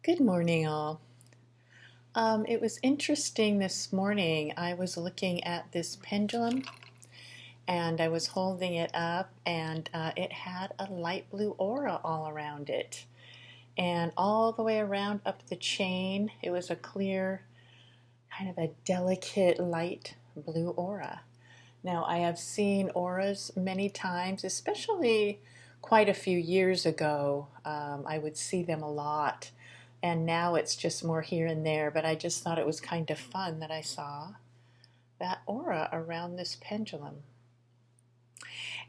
Good morning, all. It was interesting this morning. I was looking at this pendulum and I was holding it up, and it had a light blue aura all around it. And all the way around up the chain, it was a clear, kind of a delicate light blue aura. Now, I have seen auras many times, especially quite a few years ago. I would see them a lot, and now it's just more here and there, but I just thought it was kind of fun that I saw that aura around this pendulum.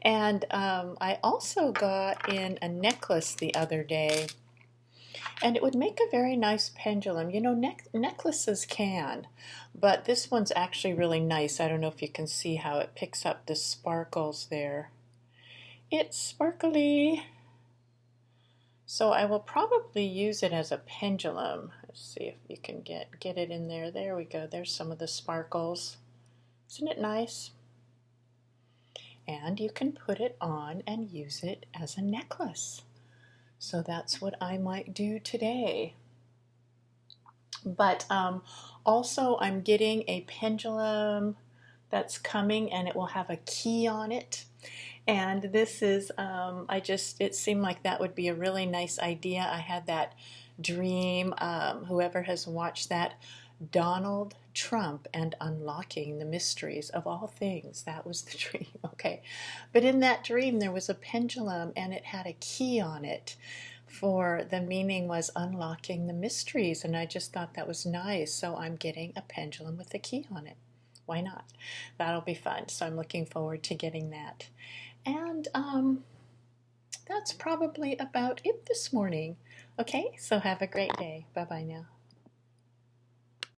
And I also got in a necklace the other day, and it would make a very nice pendulum. You know, necklaces can, but this one's actually really nice. I don't know if you can see how it picks up the sparkles there. It's sparkly. So I will probably use it as a pendulum. Let's see if you can get it in there. There we go. There's some of the sparkles. Isn't it nice? And you can put it on and use it as a necklace. So that's what I might do today. But also I'm getting a pendulum that's coming, and it will have a key on it. And this is, it seemed like that would be a really nice idea. I had that dream, whoever has watched that, Donald Trump and unlocking the mysteries of all things. That was the dream, okay. But in that dream, there was a pendulum, and it had a key on it. For the meaning was unlocking the mysteries, and I just thought that was nice. So I'm getting a pendulum with a key on it. Why not? That'll be fun. So I'm looking forward to getting that. And that's probably about it this morning. Okay, so have a great day. Bye bye now.